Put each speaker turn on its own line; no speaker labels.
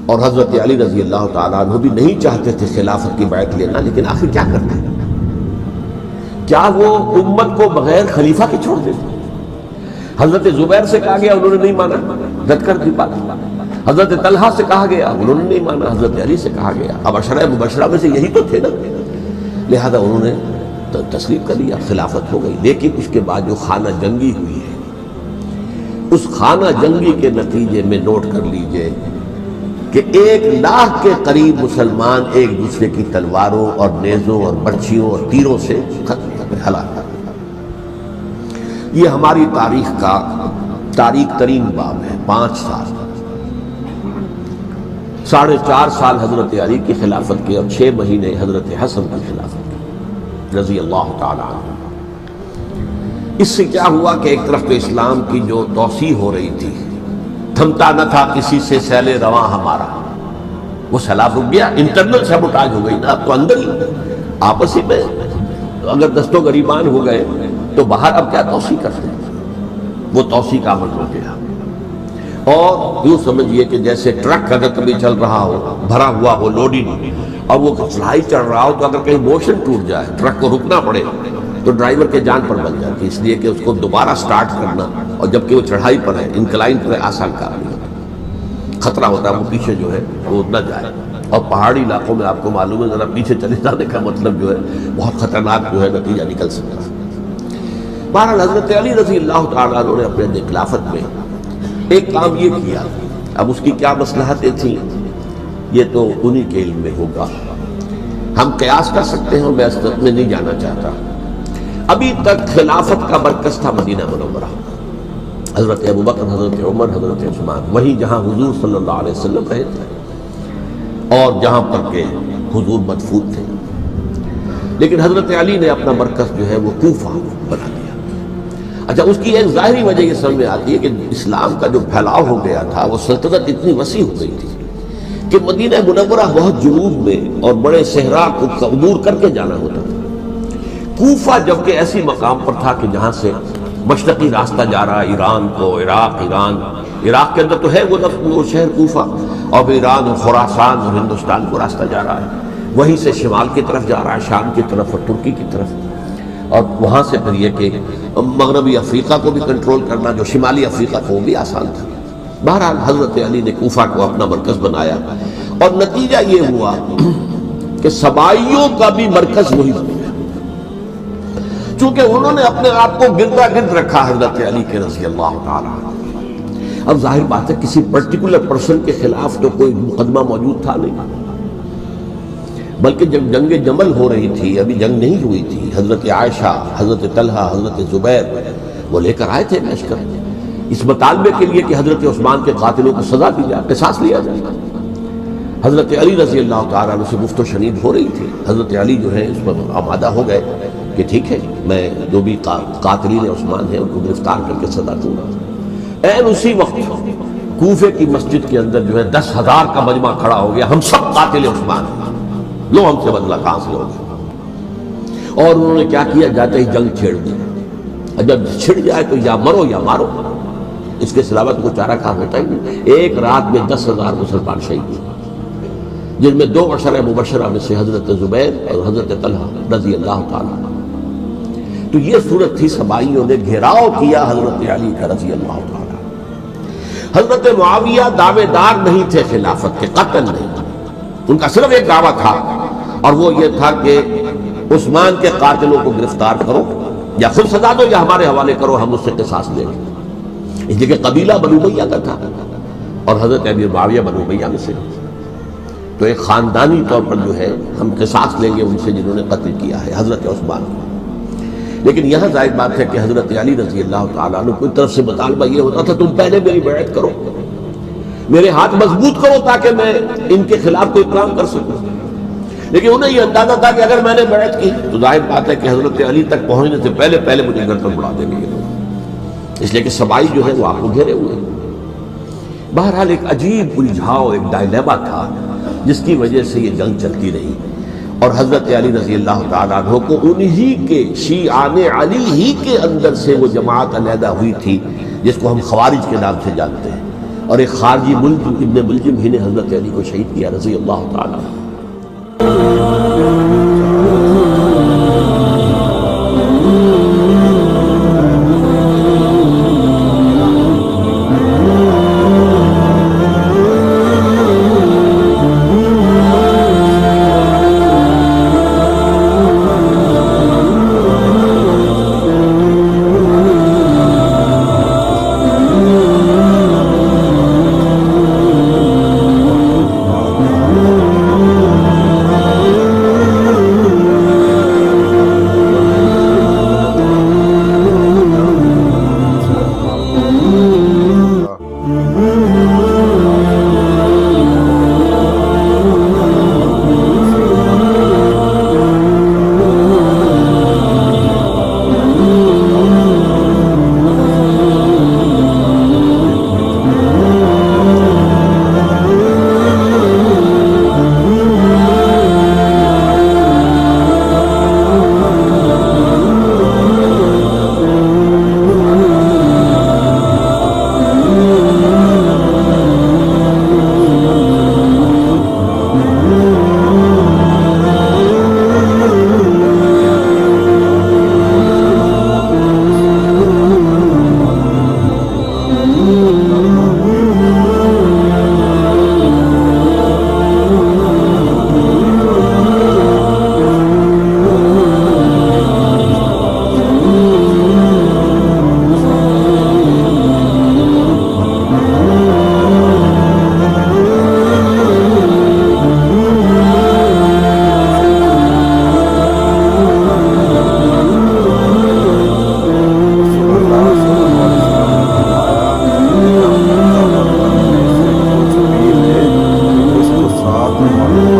اور حضرت علی رضی اللہ تعالیٰ عنہ بھی نہیں چاہتے تھے خلافت کی بیعت لینا، لیکن آخر کیا کرتے؟ کیا وہ امت کو بغیر خلیفہ کے چھوڑ دیتے؟ حضرت زبیر سے کہا گیا، انہوں نے نہیں مانا، رد کر دی بات۔ حضرت طلحہ سے کہا گیا، انہوں نے نہیں مانا۔ حضرت علی سے کہا گیا، اب عشرہ مبشرہ میں سے یہی تو تھے نا، لہذا انہوں نے تسلیم کر لیا، خلافت ہو گئی۔ لیکن اس کے بعد جو خانہ جنگی ہوئی ہے، اس خانہ جنگی کے نتیجے میں نوٹ کر لیجئے کہ 1,00,000 کے قریب مسلمان ایک دوسرے کی تلواروں اور نیزوں اور برچھیوں اور تیروں سے ختم کر گئے، ہلاک کر گئے۔ یہ ہماری تاریخ کا تاریخ ترین باب ہے۔ 5 سال، 4.5 سال حضرت علی کی خلافت کے اور 6 مہینے حضرت حسن کی خلافت کے رضی اللہ تعالیٰ عنہ۔ اس سے کیا ہوا کہ ایک طرف تو اسلام کی جو توسیع ہو رہی تھی، تھمتا نہ تھا کسی سے سیل رواں ہمارا، وہ سیلاب رک گیا، انٹرنل سیبوٹاج ہو گئی نا، اب تو اندر ہی آپسی میں اگر دستوں گریبان ہو گئے تو باہر اب کیا توسیع کر سکتے؟ وہ توسیع کا عمل ہو گیا۔ اور یوں سمجھیے کہ جیسے ٹرک اگر کبھی چل رہا ہو، بھرا ہوا ہو، لوڈنگ، اور وہ چڑھائی چڑھ رہا ہو، تو اگر کہیں موشن ٹوٹ جائے، ٹرک کو رکنا پڑے، تو ڈرائیور کے جان پر بن جاتی، اس لیے کہ اس کو دوبارہ سٹارٹ کرنا، اور جبکہ وہ چڑھائی پر ہے، انکلائن پر ہے، آسان کام نہیں ہوتا، خطرہ ہوتا ہے وہ پیچھے جو ہے وہ نہ جائے۔ اور پہاڑی علاقوں میں آپ کو معلوم ہے ذرا پیچھے چلے جانے کا مطلب جو ہے بہت خطرناک جو ہے نتیجہ نکل سکتا ہے۔ بہرحال حضرت علی رضی اللہ تعالیٰ عنہ نے اپنے خلافت میں ایک کام یہ کیا، اب اس کی کیا مصلحتیں تھیں یہ تو انہی کے علم میں ہوگا، ہم قیاس کر سکتے ہیں، میں اس میں نہیں جانا چاہتا۔ ابھی تک خلافت کا مرکز تھا مدینہ منورہ، حضرت ابوبکر، حضرت عمر، حضرت عثمان، وہیں جہاں حضور صلی اللہ علیہ وسلم رہے تھے اور جہاں پر کہ حضور مدفون تھے۔ لیکن حضرت علی نے اپنا مرکز جو ہے وہ کوفہ بنا دیا۔ اچھا، اس کی ایک ظاہری وجہ یہ سمجھ میں آتی ہے کہ اسلام کا جو پھیلاؤ ہو گیا تھا، وہ سلطنت اتنی وسیع ہو گئی تھی کہ مدینہ منورہ بہت جنوب میں اور بڑے صحرا کو عبور کر کے جانا ہوتا تھا۔ کوفہ جبکہ ایسی مقام پر تھا کہ جہاں سے مشرقی راستہ جا رہا ہے ایران کو، عراق کے اندر تو ہے وہ شہر کوفہ، اور ایران اور خراسان اور ہندوستان کو راستہ جا رہا ہے، وہیں سے شمال کی طرف جا رہا ہے، شام کی طرف اور ترکی کی طرف، اور وہاں سے پھر یہ کہ مغربی افریقہ کو بھی کنٹرول کرنا، جو شمالی افریقہ کو بھی آسان تھا۔ بہرحال حضرت علی نے کوفہ کو اپنا مرکز بنایا، اور نتیجہ یہ ہوا کہ سبائیوں کا بھی مرکز وہی بن گیا، چونکہ انہوں نے اپنے آپ کو گردا گرد رکھا حضرت علی کے رضی اللہ تعالیٰ عنہ۔ اب ظاہر بات ہے کسی پرٹیکولر پرسن کے خلاف تو کوئی مقدمہ موجود تھا نہیں، بلکہ جب جنگ جمل ہو رہی تھی، ابھی جنگ نہیں ہوئی تھی، حضرت عائشہ، حضرت طلحہ، حضرت زبیر وہ لے کر آئے تھے لشکر اس مطالبے کے لیے کہ حضرت عثمان کے قاتلوں کو سزا دی جائے، قصاص لیا جائے۔ حضرت علی رضی اللہ تعالیٰ عنہ سے گفت و شنید ہو رہی تھی، حضرت علی جو ہے اس پر آمادہ ہو گئے کہ ٹھیک ہے، میں جو بھی قاتلین عثمان ہیں ان کو گرفتار کر کے سزا دوں گا۔ این اسی وقت کوفے کی مسجد کے اندر جو ہے 10,000 کا مجمع کھڑا ہو گیا، ہم سب قاتل عثمان ہیں، لو ہم سے بدلہ کہاں سے ہوگا۔ اور انہوں نے کیا کیا، جاتے ہی جنگ چھیڑ دی، جب چھڑ جائے تو یا مرو یا مارو، اس کے سلاوہ کو چارہ کار ہوتا ہی نہیں۔ ایک رات میں 10,000 مسلمان شہید ہوئے، جن میں 2 عشرہ مبشرہ میں سے حضرت زبیر اور حضرت طلحہ رضی اللہ تعالیٰ۔ تو یہ صورت تھی، سبائیوں نے گھیراؤ کیا حضرت علی کا رضی اللہ تعالیٰ۔ حضرت معاویہ دعوے دار نہیں تھے خلافت کے، قطعاً نہیں، ان کا صرف ایک دعویٰ تھا، اور وہ یہ تھا کہ عثمان کے قاتلوں کو گرفتار کرو، یا خود سزا دو یا ہمارے حوالے کرو، ہم اس سے قصاص لیں گے۔ اس لیے کہ قبیلہ بنو امیہ کا تھا، اور حضرت ابی معاویہ بنو امیہ میں سے، تو ایک خاندانی طور پر جو ہے ہم قصاص لیں گے ان سے جنہوں نے قتل کیا ہے حضرت عثمان کو۔ لیکن یہاں ظاہر بات ہے کہ حضرت علی رضی اللہ تعالیٰ عنہ کی طرف سے مطالبہ یہ ہوتا تھا، تم پہلے میری بیعت کرو، میرے ہاتھ مضبوط کرو تاکہ میں ان کے خلاف کوئی کام کر سکوں۔ لیکن انہیں یہ اندازہ تھا کہ اگر میں نے بیعت کی تو ظاہر بات ہے کہ حضرت علی تک پہنچنے سے پہلے مجھے گھر پر بڑھا دیں گے یہ لوگ، اس لیے کہ سبائی جو ہے وہ آپ کو گھیرے ہوئے۔ بہرحال ایک عجیب الجھاؤ، ایک ڈائلیما تھا جس کی وجہ سے یہ جنگ چلتی رہی، اور حضرت علی رضی اللہ تعالیٰ عنہ کو انہی کے شیعان علی ہی کے اندر سے وہ جماعت علیحدہ ہوئی تھی جس کو ہم خوارج کے نام سے جانتے ہیں، اور ایک خارجی ملجم ابن ملجم ہی نے حضرت علی کو شہید کیا رضی اللہ تعالیٰ عنہ۔
اس کو ساتھ